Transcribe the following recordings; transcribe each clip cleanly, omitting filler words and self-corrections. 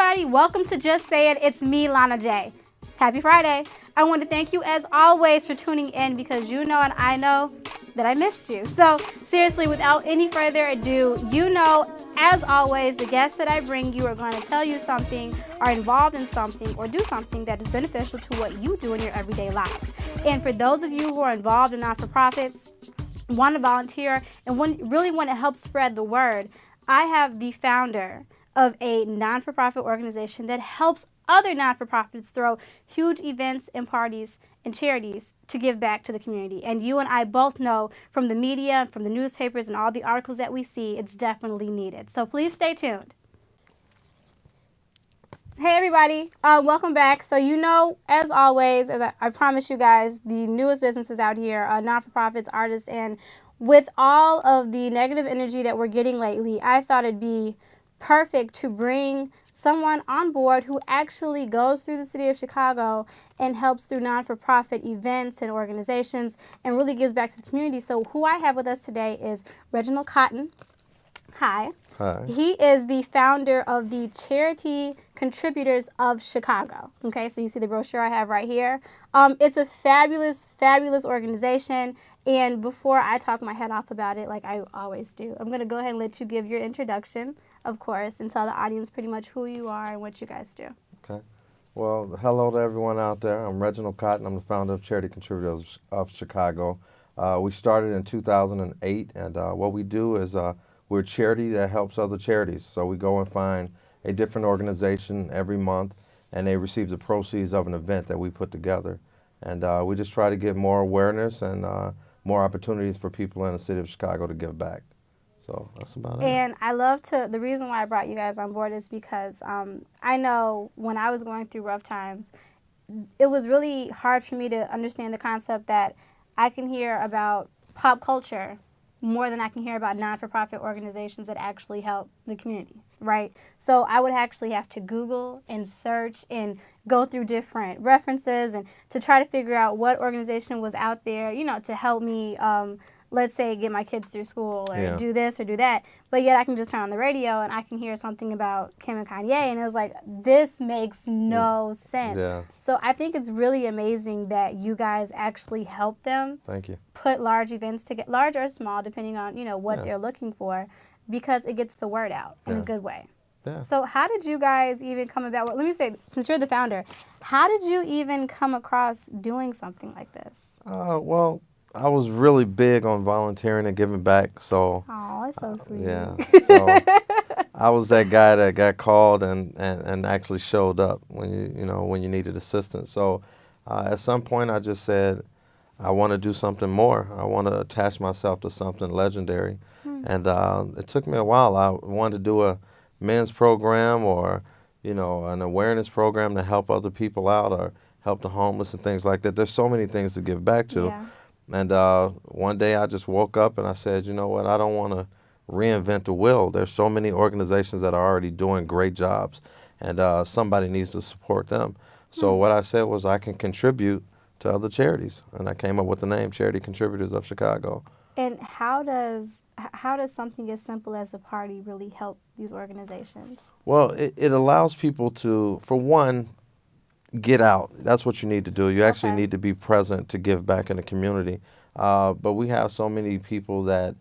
everybody. Welcome to Just Say It. It's me, Lana J. Happy Friday. I want to thank you as always for tuning in because you know and I know that I missed you. So seriously, without any further ado, you know, as always, the guests that I bring you are going to tell you something, are involved in something, or do something that is beneficial to what you do in your everyday life. And for those of you who are involved in not-for-profits, want to volunteer, and really want to help spread the word, I have the founder of a non-for-profit organization that helps other non-for-profits throw huge events and parties and charities to give back to the community. And you and I both know from the media and from the newspapers and all the articles that we see, it's definitely needed. So please stay tuned. Hey everybody, welcome back. So you know, as always, as I promise you guys, the newest businesses out here, non-for-profits, artists, and with all of the negative energy that we're getting lately, I thought it'd be perfect to bring someone on board who actually goes through the city of Chicago and helps through non-for-profit events and organizations and really gives back to the community. So who I have with us today is Reginald Cotton. Hi. Hi. He is the founder of the Charity Contributors of Chicago. Okay, so you see the brochure I have right here. It's a fabulous, fabulous organization. And before I talk my head off about it, like I always do, I'm going to go ahead and let you give your introduction, of course, and tell the audience pretty much who you are and what you guys do. Okay. Well, hello to everyone out there. I'm Reginald Cotton. I'm the founder of Charity Contributors of Chicago. We started in 2008, and what we do is we're a charity that helps other charities. So we go and find a different organization every month, and they receive the proceeds of an event that we put together. And we just try to get more awareness and more opportunities for people in the city of Chicago to give back. So that's about it. And I love the reason why I brought you guys on board is because I know when I was going through rough times, it was really hard for me to understand the concept that I can hear about pop culture more than I can hear about non-for-profit organizations that actually help the community, right? So I would actually have to Google and search and go through different references and to try to figure out what organization was out there, you know, to help me, let's say, get my kids through school or do this or do that. But yet I can just turn on the radio and I can hear something about Kim and Kanye, and it was like, this makes no sense. Yeah. So I think it's really amazing that you guys actually help them. Thank you. Put large events together, large or small, depending on, you know, what they're looking for, because it gets the word out in a good way. Yeah. So how did you guys even come about, let me say, since you're the founder, how did you even come across doing something like this? Well, I was really big on volunteering and giving back, so. Oh, that's so sweet. Yeah. So I was that guy that got called and actually showed up when you needed assistance. So at some point I just said, I want to do something more. I want to attach myself to something legendary. And it took me a while. I wanted to do a men's program or, you know, an awareness program to help other people out or help the homeless and things like that. There's so many things to give back to. Yeah. And one day I just woke up and I said, you know what, I don't want to reinvent the wheel. There's so many organizations that are already doing great jobs, and somebody needs to support them. So what I said was I can contribute to other charities, and I came up with the name Charity Contributors of Chicago. And how does something as simple as a party really help these organizations? Well, it allows people to, for one, get out. That's what you need to do. You actually need to be present to give back in the community. But we have so many people that,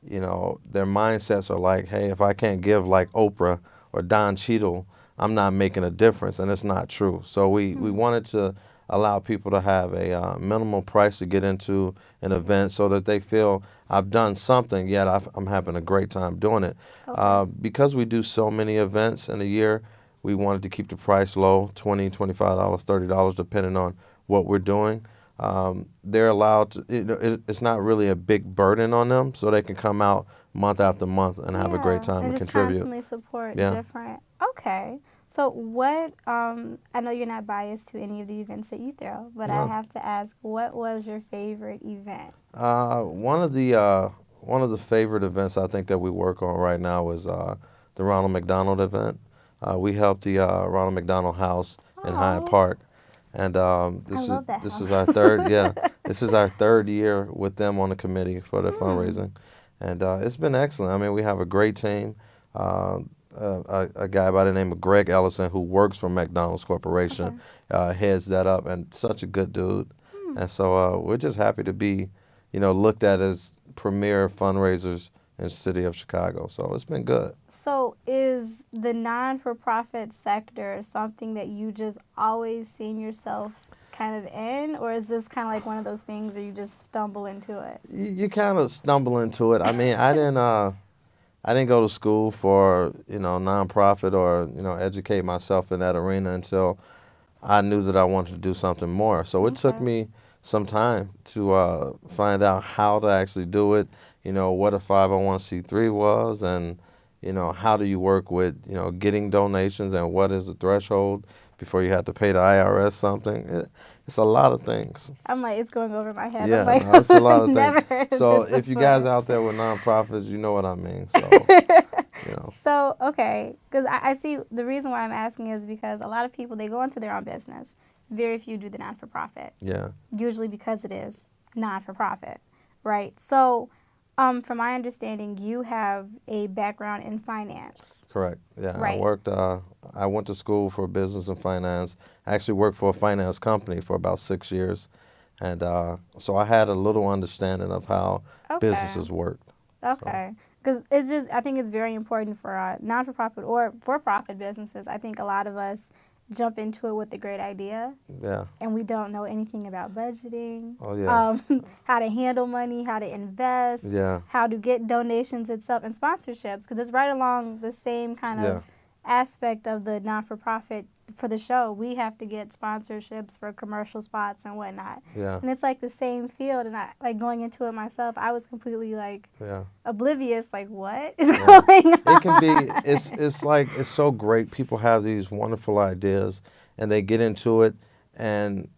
you know, their mindsets are like, hey, if I can't give like Oprah or Don Cheadle, I'm not making a difference, and it's not true. So we wanted to allow people to have a minimal price to get into an event so that they feel I've done something, yet I'm having a great time doing it. Because we do so many events in a year, we wanted to keep the price low, $20, $25, $30, depending on what we're doing. They're allowed to, it's not really a big burden on them, so they can come out month after month and have a great time and contribute. Constantly support different. Okay. So what, I know you're not biased to any of the events that you throw, but I have to ask, what was your favorite event? One of the favorite events I think that we work on right now is the Ronald McDonald event. We helped the Ronald McDonald House in Hyde Park, and this is our third this is our third year with them on the committee for the fundraising, and it's been excellent. I mean, we have a great team. a guy by the name of Greg Ellison who works for McDonald's Corporation, heads that up, and such a good dude. And so we're just happy to be, looked at as premier fundraisers in the city of Chicago. So it's been good. So is the non-for-profit sector something that you just always seen yourself kind of in, or is this kind of like one of those things where you just stumble into it? You kind of stumble into it. I mean, I didn't go to school for, nonprofit or, educate myself in that arena until I knew that I wanted to do something more. So it took me some time to find out how to actually do it, what a 501c3 was, and, how do you work with, getting donations, and what is the threshold before you have to pay the IRS something. It's a lot of things. I'm like, it's going over my head. Yeah, I'm like, no, it's a lot of never things. heard of So this if you before. guys out there with nonprofits, you know what I mean. So, So, okay, because I see the reason why I'm asking is because a lot of people, they go into their own business. Very few do the non-for-profit. Yeah. Usually because it is non-for-profit, right? So, from my understanding, you have a background in finance. Correct. Yeah. Right. I went to school for business and finance. I actually worked for a finance company for about 6 years. And so I had a little understanding of how businesses worked. Okay. Because it's just, I think it's very important for non-for-profit or for-profit businesses. I think a lot of us jump into it with a great idea. Yeah. And we don't know anything about budgeting. Oh, yeah. How to handle money, how to invest. Yeah. How to get donations itself and sponsorships. Because it's right along the same kind of aspect of the non-for-profit for the show. We have to get sponsorships for commercial spots and whatnot. Yeah. And it's like the same field. And I, like, going into it myself, I was completely like oblivious. Like, what is going on? It can be. It's like, it's so great. People have these wonderful ideas, and they get into it, and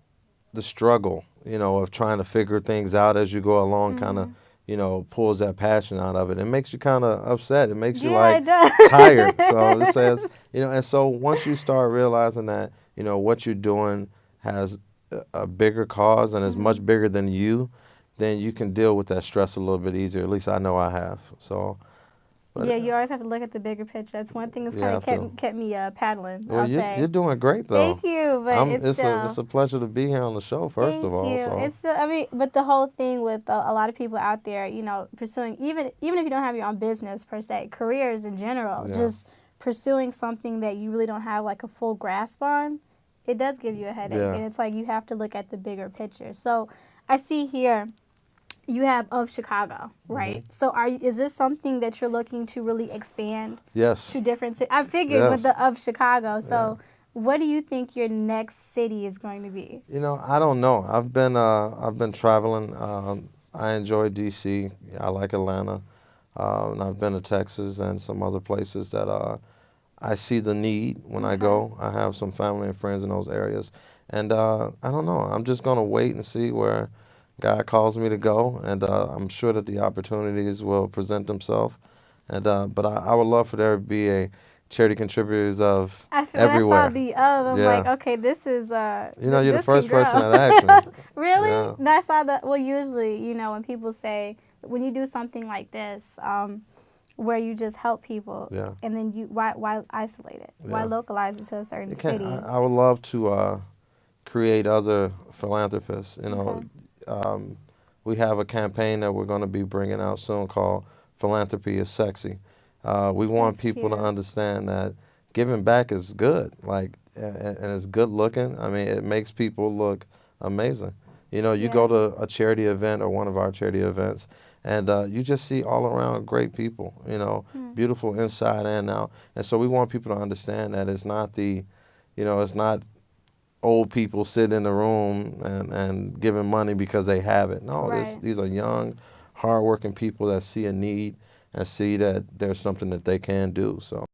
the struggle, of trying to figure things out as you go along, kind of, pulls that passion out of it. It makes you kind of upset. It makes you like tired. So it says, and so once you start realizing that, what you're doing has a bigger cause and is much bigger than you, then you can deal with that stress a little bit easier. At least I know I have. So. But yeah, you always have to look at the bigger picture. That's one thing that's kind of kept me paddling. Well, you're doing great though. Thank you, but it's a pleasure to be here on the show. First of all, Thank you. But the whole thing with a lot of people out there, pursuing even if you don't have your own business per se, careers in general, just pursuing something that you really don't have like a full grasp on, it does give you a headache, and it's like you have to look at the bigger picture. So I see here. You have of Chicago, right? So is this something that you're looking to really expand? Yes. To different cities? I figured with the of Chicago. So what do you think your next city is going to be? I don't know. I've been traveling. I enjoy D.C. I like Atlanta. And I've been to Texas and some other places that I see the need when I go. I have some family and friends in those areas. And I don't know. I'm just going to wait and see where God calls me to go, and I'm sure that the opportunities will present themselves. And but I would love for there to be a charity contributors of everywhere. When I saw I'm like, okay, this is you're the first person that asked me. Really? Yeah. And I saw that. Well, usually, when people say when you do something like this, where you just help people, and then why isolate it? Why localize it to a certain city? I would love to create other philanthropists. We have a campaign that we're going to be bringing out soon called Philanthropy is Sexy. We want people to understand that giving back is good, and it's good looking. I mean, it makes people look amazing. You go to a charity event or one of our charity events, and you just see all around great people, beautiful inside and out. And so we want people to understand that it's not it's not old people sitting in the room and giving money because they have it. No, these are young, hardworking people that see a need and see that there's something that they can do. So.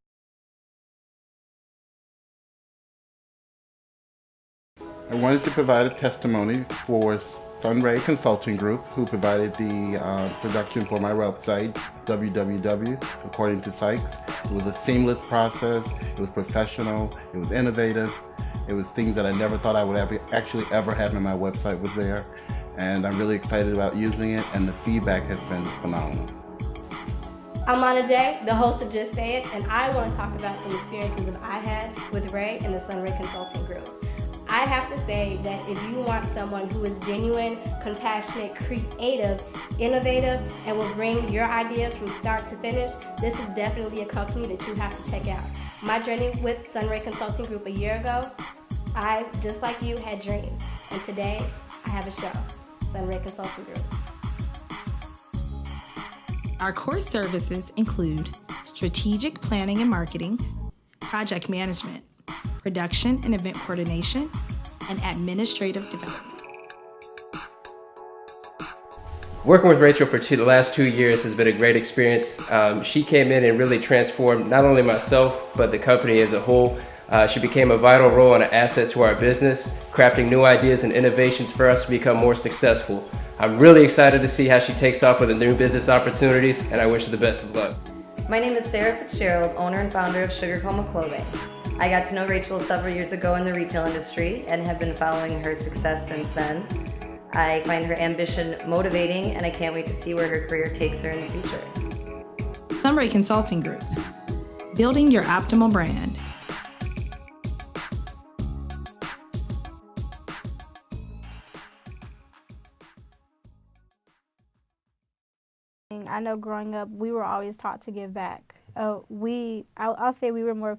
I wanted to provide a testimony for Sunray Consulting Group, who provided the production for my website, www, according to Sykes. It was a seamless process. It was professional. It was innovative. It was things that I never thought I would actually ever have in my website was there. And I'm really excited about using it, and the feedback has been phenomenal. I'm Lana J, the host of Just Say It, and I want to talk about some experiences that I had with Ray and the Sun Ray Consulting Group. I have to say that if you want someone who is genuine, compassionate, creative, innovative, and will bring your ideas from start to finish, this is definitely a company that you have to check out. My journey with Sun Ray Consulting Group a year ago, I, just like you, had dreams. And today, I have a show, Sun Ray Consulting Group. Our core services include strategic planning and marketing, project management, production and event coordination, and administrative development. Working with Rachel for the last 2 years has been a great experience. She came in and really transformed not only myself, but the company as a whole. She became a vital role and an asset to our business, crafting new ideas and innovations for us to become more successful. I'm really excited to see how she takes off with the new business opportunities, and I wish her the best of luck. My name is Sarah Fitzgerald, owner and founder of Sugar Coma Clothing. I got to know Rachel several years ago in the retail industry and have been following her success since then. I find her ambition motivating, and I can't wait to see where her career takes her in the future. Sun Ray Consulting Group, building your optimal brand. I know growing up, we were always taught to give back. I'll say we were more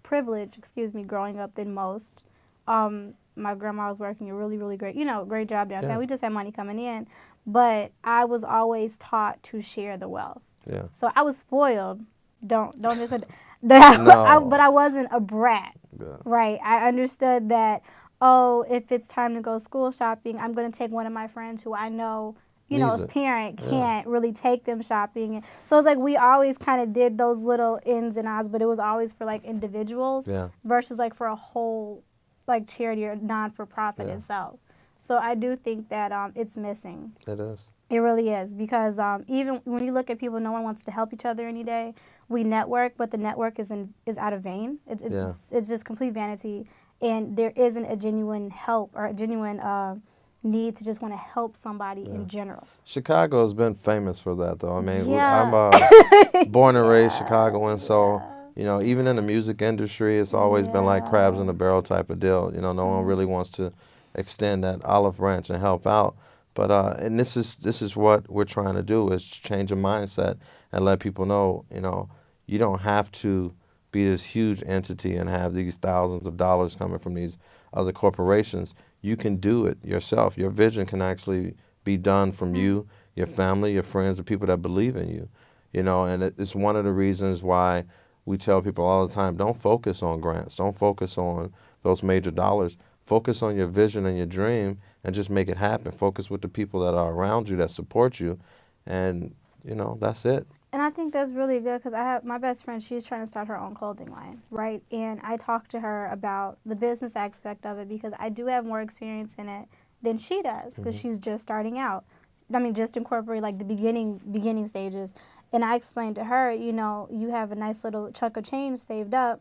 privileged, growing up than most. My grandma was working a really, really great job downtown. Yeah. We just had money coming in, but I was always taught to share the wealth. Yeah. So I was spoiled. Don't misunderstand. No. But I wasn't a brat. Yeah. Right. I understood that. If it's time to go school shopping, I'm going to take one of my friends who I know. As parent can't really take them shopping. So it's like we always kind of did those little ins and outs, but it was always for like individuals versus like for a whole like charity or non-for-profit itself. So I do think that it's missing. It is. It really is, because even when you look at people, no one wants to help each other any day. We network, but the network is out of vain. It's just complete vanity, and there isn't a genuine help or a genuine need to just want to help somebody in general. Chicago has been famous for that, though. I mean, I'm born and raised Chicagoan, so even in the music industry, it's always been like crabs in a barrel type of deal. No one really wants to extend that olive branch and help out. But and this is what we're trying to do, is change a mindset and let people know, you don't have to be this huge entity and have these thousands of dollars coming from these other corporations. You can do it yourself. Your vision can actually be done from you, your family, your friends, the people that believe in you. And it's one of the reasons why we tell people all the time, don't focus on grants. Don't focus on those major dollars. Focus on your vision and your dream and just make it happen. Focus with the people that are around you, that support you, and, that's it. And I think that's really good, because I have my best friend, she's trying to start her own clothing line, right? And I talked to her about the business aspect of it, because I do have more experience in it than she does, because she's just starting out. I mean, just incorporate like the beginning stages. And I explained to her, you have a nice little chunk of change saved up,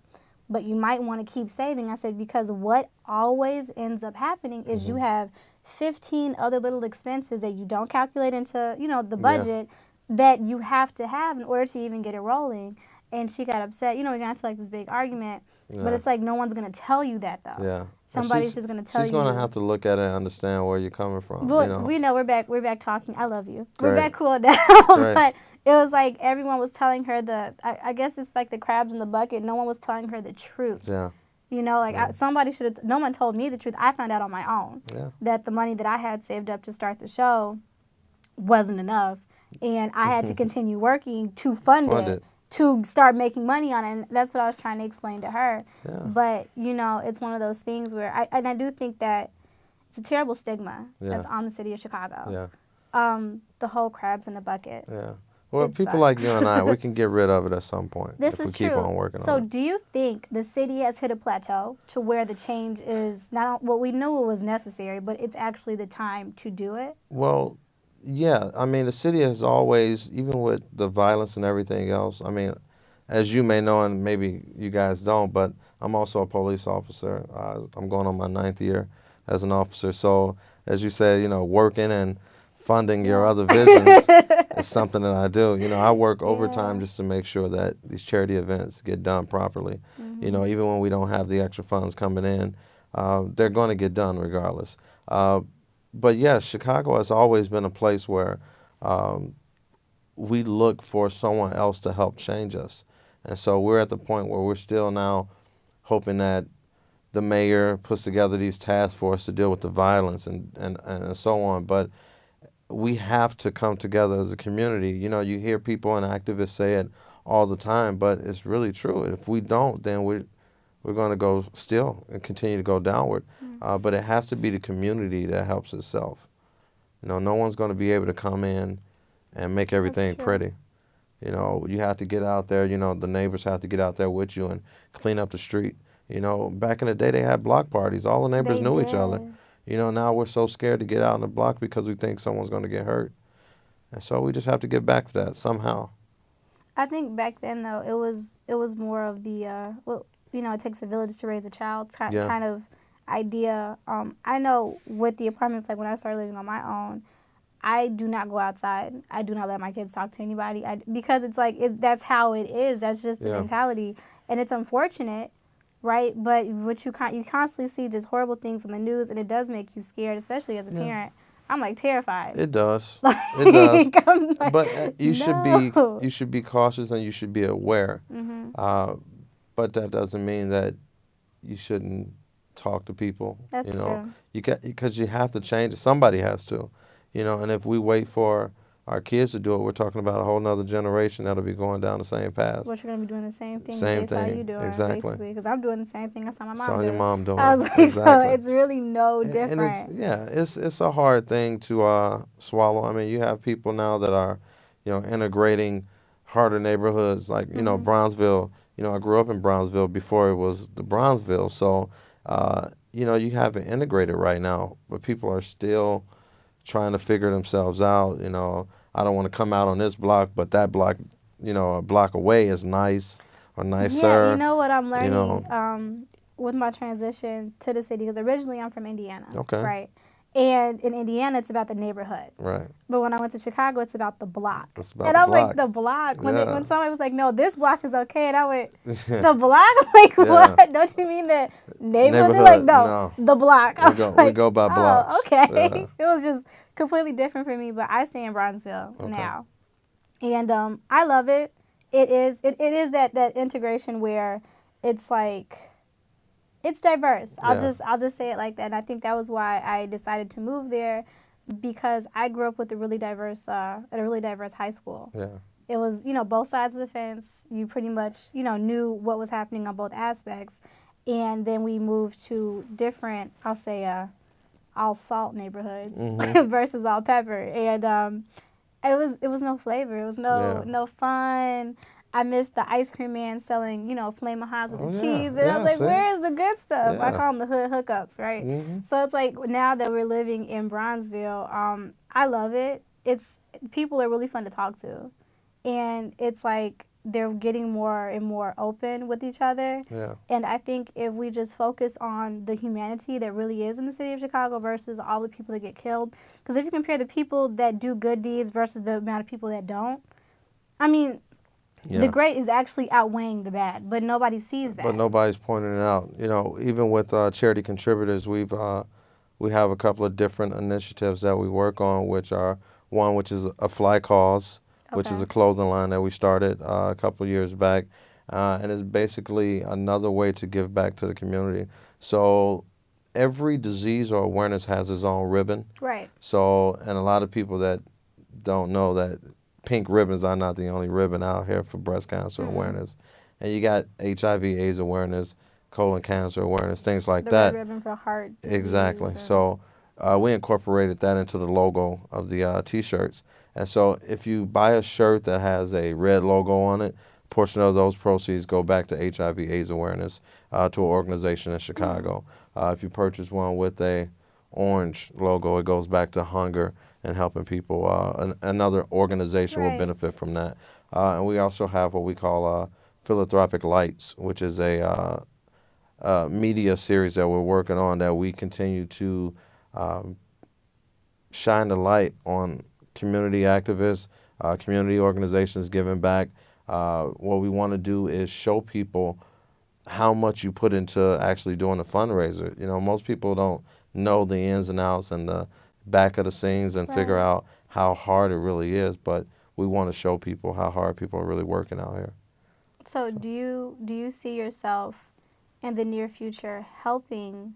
but you might want to keep saving. I said, because what always ends up happening is you have 15 other little expenses that you don't calculate into, the budget. Yeah. That you have to have in order to even get it rolling. And she got upset. We got into like this big argument. Yeah. But it's like no one's going to tell you that, though. Yeah. Somebody's just going to tell you. She's going to have to look at it and understand where you're coming from. But we know we're back talking. I love you. Great. We're back cool down. But it was like everyone was telling her I guess it's like the crabs in the bucket. No one was telling her the truth. Yeah. Somebody should have, no one told me the truth. I found out on my own that the money that I had saved up to start the show wasn't enough. And I had to continue working to fund it, to start making money on it. And that's what I was trying to explain to her. Yeah. But, it's one of those things where I do think that it's a terrible stigma that's on the city of Chicago. Yeah. The whole crabs in the bucket. Yeah. Well, people like you and I, we can get rid of it at some point if we keep on working on it. So do you think the city has hit a plateau to where the change is we knew it was necessary, but it's actually the time to do it? Well, yeah, I mean, the city has always, even with the violence and everything else, I mean, as you may know, and maybe you guys don't, but I'm also a police officer. I'm going on my 9th year as an officer. So, as you said, working and funding your other visions is something that I do. You know, I work overtime just to make sure that these charity events get done properly. You know, even when we don't have the extra funds coming in, they're going to get done regardless. But yes, Chicago has always been a place where we look for someone else to help change us. And so we're at the point where we're still now hoping that the mayor puts together these task forces to deal with the violence and so on. But we have to come together as a community. You know, you hear people and activists say it all the time, but it's really true. If we don't, then we're going to go still and continue to go downward. But it has to be the community that helps itself. You know, no one's going to be able to come in and make everything pretty. You know, you have to get out there. You know, the neighbors have to get out there with you and clean up the street. You know, back in the day, they had block parties. All the neighbors knew each other. You know, now we're so scared to get out on the block because we think someone's going to get hurt. And so we just have to get back to that somehow. I think back then, though, it was more of the, well, you know, it takes a village to raise a child kind of idea. I know with the apartments, like when I started living on my own, I do not go outside. I do not let my kids talk to anybody because it's like that's how it is. That's just the mentality, and it's unfortunate, right? But what you constantly see just horrible things on the news, and it does make you scared, especially as a parent. I'm like terrified. It does. It does. Like, but you should be cautious and you should be aware. But that doesn't mean that you shouldn't talk to people. That's true. Because you have to change it. Somebody has to. You know, and if we wait for our kids to do it, we're talking about a whole nother generation that'll be going down the same path. But you're going to be doing the same thing Same they saw thing. you doing, Exactly. basically. Because I'm doing the same thing I saw my mom Saw do. your mom doing. I was like, exactly. so it's really no different. And it's a hard thing to swallow. I mean, you have people now that are, you know, integrating harder neighborhoods like, you know, Brownsville. You know, I grew up in Brownsville before it was the Brownsville. So, you know, you have it integrated right now, but people are still trying to figure themselves out. You know, I don't want to come out on this block, but that block, you know, a block away is nice or nicer. Yeah, you know what I'm learning you know. With my transition to the city, because originally I'm from Indiana. Okay. Right. And in Indiana, it's about the neighborhood. Right. But when I went to Chicago, it's about the block. It's about and the I'm block. like, the block? When, Yeah. when somebody was like, no, this block is okay. And I went, the block? I'm like, what? Don't you mean the neighborhood? They're like, no, the block. I was like, we go by blocks. Oh, okay. Yeah. It was just completely different for me. But I stay in Brownsville now. And I love it. It is that integration where it's like, it's diverse. I'll just say it like that. And I think that was why I decided to move there, because I grew up with a really diverse high school. Yeah. It was, you know, both sides of the fence. You pretty much, you know, knew what was happening on both aspects. And then we moved to different, I'll say, all salt neighborhoods versus all pepper. And it was no flavor. It was no fun. I missed the ice cream man selling, you know, Flamin' Hots with the cheese. And I was like, where's the good stuff? I call them the hood hookups, right? So it's like now that we're living in Brownsville, I love it. People are really fun to talk to. And it's like they're getting more and more open with each other. Yeah. And I think if we just focus on the humanity that really is in the city of Chicago versus all the people that get killed. Because if you compare the people that do good deeds versus the amount of people that don't, I mean, the great is actually outweighing the bad, but nobody sees that. But nobody's pointing it out. You know, even with charity contributors, we have a couple of different initiatives that we work on, which is a Fly Cause, which is a clothing line that we started a couple of years back, and it's basically another way to give back to the community. So every disease or awareness has its own ribbon. Right. So, and a lot of people that don't know that pink ribbons are not the only ribbon out here for breast cancer awareness. And you got HIV/AIDS awareness, colon cancer awareness, things like that. The red ribbon for heart disease. Exactly. So we incorporated that into the logo of the T-shirts. And so if you buy a shirt that has a red logo on it, a portion of those proceeds go back to HIV/AIDS awareness to an organization in Chicago. If you purchase one with a orange logo, it goes back to hunger and helping people. Another organization will benefit from that. And we also have what we call Philanthropic Lights, which is a media series that we're working on that we continue to shine the light on community activists, community organizations giving back. What we want to do is show people how much you put into actually doing a fundraiser. You know, most people don't know the ins and outs and the back of the scenes and figure out how hard it really is, but we want to show people how hard people are really working out here. So do you see yourself in the near future helping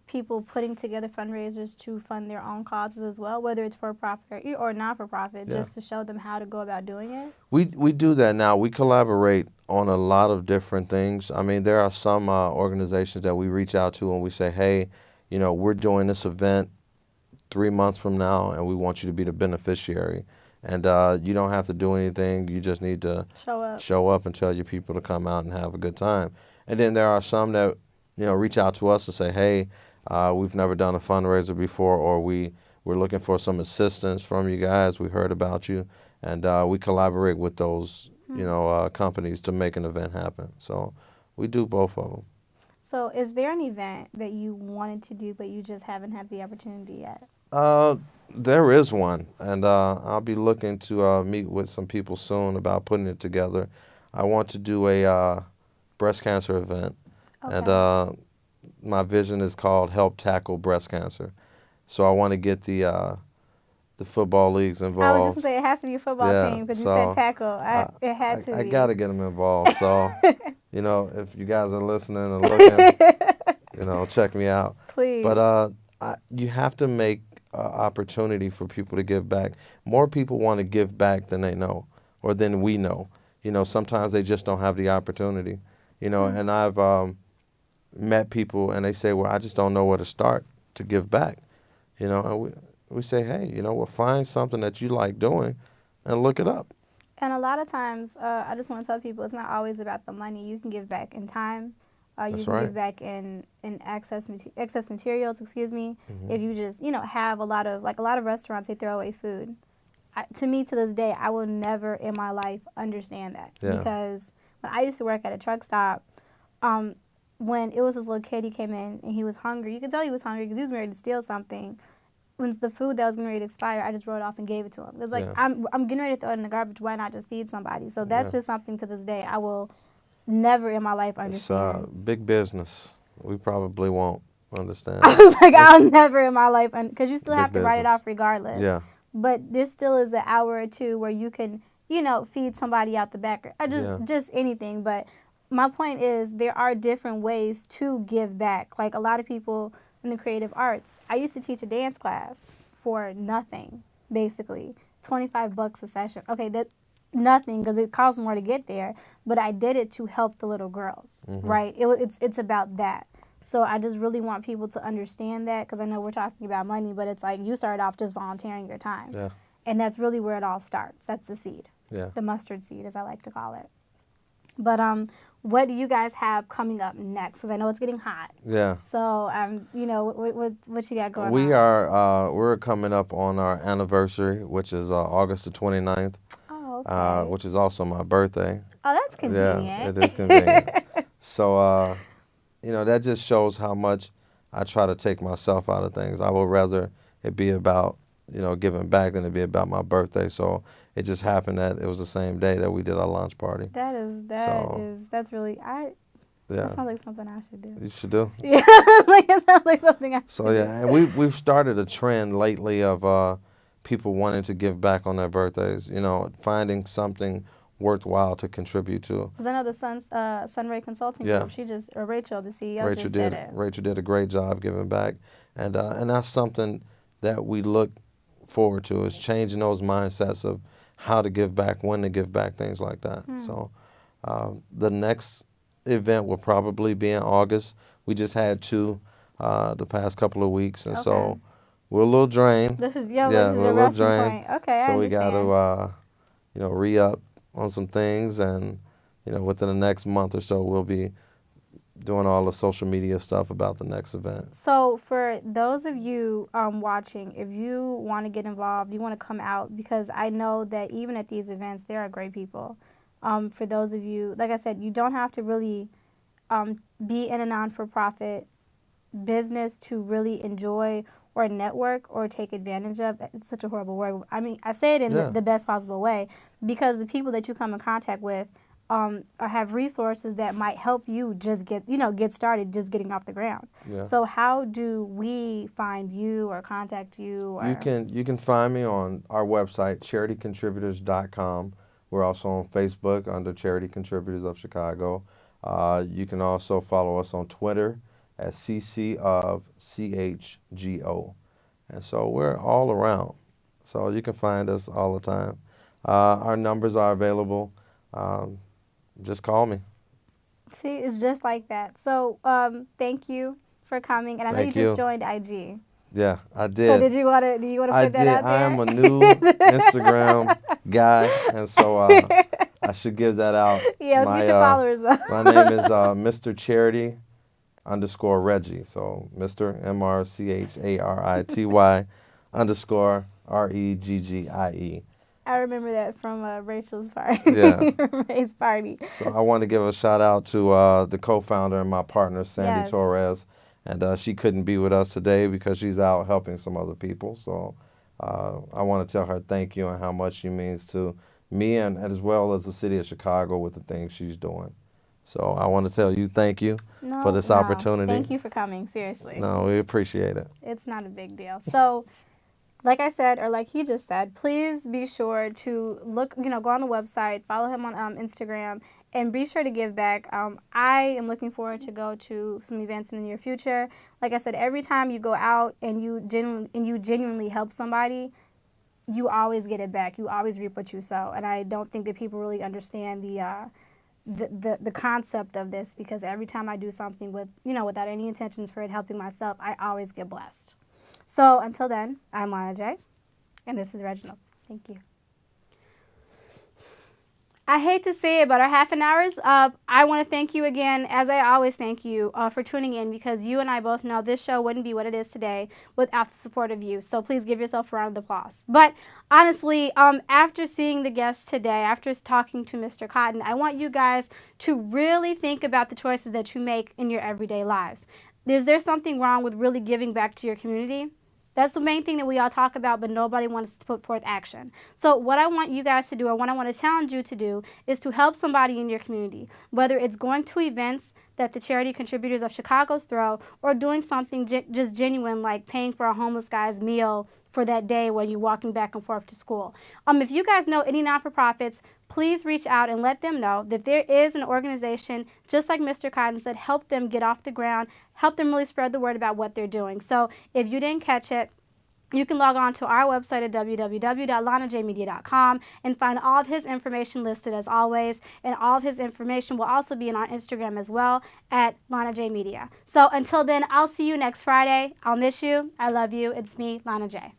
people putting together fundraisers to fund their own causes as well, whether it's for profit or not for profit, just to show them how to go about doing it? We do that now. We collaborate on a lot of different things. I mean, there are some organizations that we reach out to and we say, hey, you know, we're doing this event 3 months from now and we want you to be the beneficiary. And you don't have to do anything. You just need to show up and tell your people to come out and have a good time. And then there are some that, you know, reach out to us and say, hey, we've never done a fundraiser before, or we're looking for some assistance from you guys. We heard about you, and we collaborate with those, you know, companies to make an event happen. So we do both of them. So is there an event that you wanted to do but you just haven't had the opportunity yet? There is one, and I'll be looking to meet with some people soon about putting it together. I want to do a breast cancer event, and my vision is called Help Tackle Breast Cancer. So I want to get the football leagues involved. I was just going to say, it has to be a football team because you said tackle. It had to be. I got to get them involved. So, you know, if you guys are listening and looking, you know, check me out. Please. But you have to make opportunity for people to give back. More people want to give back than they know or than we know. You know, sometimes they just don't have the opportunity. You know, and I've met people and they say, well, I just don't know where to start to give back. You know, and we say, hey, you know, well, find something that you like doing and look it up. And a lot of times, I just want to tell people it's not always about the money. You can give back in time. You can give back in excess materials, excuse me. If you just, you know, have a lot of restaurants, they throw away food. To me, to this day, I will never in my life understand that. Because when I used to work at a truck stop, when it was this little kid, he came in and he was hungry. You could tell he was hungry because he was ready to steal something. When the food that was getting ready to expire, I just wrote it off and gave it to him. It was like, I'm getting ready to throw it in the garbage. Why not just feed somebody? So that's just something to this day I will never in my life understand. It's big business. We probably won't understand. I was like, I'll never in my life, because you still have to write it off regardless. Yeah. But there still is an hour or two where you can, you know, feed somebody out the back or just anything. But my point is there are different ways to give back. Like a lot of people in the creative arts, I used to teach a dance class for nothing, basically. $25 a session. Okay, that nothing because it costs more to get there, but I did it to help the little girls, right? It's about that. So I just really want people to understand that, because I know we're talking about money, but it's like you started off just volunteering your time. Yeah. And that's really where it all starts. That's the seed. Yeah. The mustard seed, as I like to call it. But what do you guys have coming up next? Because I know it's getting hot. Yeah. So, you know, what you got going on? We're coming up on our anniversary, which is August the 29th. Oh, okay. Which is also my birthday. Oh, that's convenient. Yeah, it is convenient. So, you know, that just shows how much I try to take myself out of things. I would rather it be about, you know, giving back than it be about my birthday. So it just happened that it was the same day that we did our launch party. That's really, that sounds like something I should do. You should do? Yeah, like it sounds like something I should do. So yeah, and we've started a trend lately of people wanting to give back on their birthdays, you know, finding something worthwhile to contribute to. Because I know the Sunray Consulting Group, Rachel, the CEO, just did it. Rachel did a great job giving back. And that's something that we look forward to, is changing those mindsets of how to give back, when to give back, things like that. So the next event will probably be in August. We just had two the past couple of weeks, and so we're a little drained. This is we're a little drained. Okay, so we got to you know, re-up on some things, and you know, within the next month or so we'll be doing all the social media stuff about the next event. So for those of you watching, if you want to get involved, you want to come out, because I know that even at these events there are great people. For those of you, like I said, you don't have to really be in a non-for-profit business to really enjoy or network or take advantage of. It's such a horrible word. I mean, I say it in Yeah. the best possible way, because the people that you come in contact with have resources that might help you just get started, just getting off the ground. Yeah. So how do we find you or contact you? Or? You can find me on our website, charitycontributors.com. We're also on Facebook under Charity Contributors of Chicago. You can also follow us on Twitter at CC of CHGO. And so we're all around. So you can find us all the time. Our numbers are available. Just call me. See, it's just like that. So thank you for coming. And I know Thank you just you. joined IG. Yeah, I did. So do you want to I put that did. out there? I am a new Instagram guy, and so I should give that out. Yeah, let's get your followers up. My name is Mr. Charity _Reggie. So Mr. MrCharity _REGGIE. I remember that from Rachel's party. Yeah. Ray's party. So I want to give a shout out to the co-founder and my partner, Sandy Yes. Torres. And she couldn't be with us today because she's out helping some other people. So I want to tell her thank you and how much she means to me and as well as the city of Chicago with the things she's doing. So I want to tell you thank you for this opportunity. Thank you for coming, seriously. No, we appreciate it. It's not a big deal. So, like I said, or like he just said, please be sure to look, go on the website, follow him on Instagram, and be sure to give back. I am looking forward to go to some events in the near future. Like I said, every time you go out and you genuinely help somebody, you always get it back. You always reap what you sow. And I don't think that people really understand the concept of this, because every time I do something without any intentions for it helping myself, I always get blessed. So until then, I'm Lana J, and this is Reginald. Thank you. I hate to say it, but our half an hour is up. I want to thank you again, as I always thank you, for tuning in, because you and I both know this show wouldn't be what it is today without the support of you. So please give yourself a round of applause. But honestly, after seeing the guests today, after talking to Mr. Cotton, I want you guys to really think about the choices that you make in your everyday lives. Is there something wrong with really giving back to your community? That's the main thing that we all talk about, but nobody wants to put forth action. So what I want you guys to do, or what I want to challenge you to do, is to help somebody in your community, whether it's going to events that the Charity Contributors of Chicago's throw, or doing something just genuine, like paying for a homeless guy's meal for that day when you're walking back and forth to school. If you guys know any not-for-profits, please reach out and let them know that there is an organization, just like Mr. Cotton said, help them get off the ground, help them really spread the word about what they're doing. So if you didn't catch it, you can log on to our website at www.lanajmedia.com and find all of his information listed as always, and all of his information will also be on our Instagram as well at Lana J Media. So until then, I'll see you next Friday. I'll miss you. I love you. It's me, Lana J.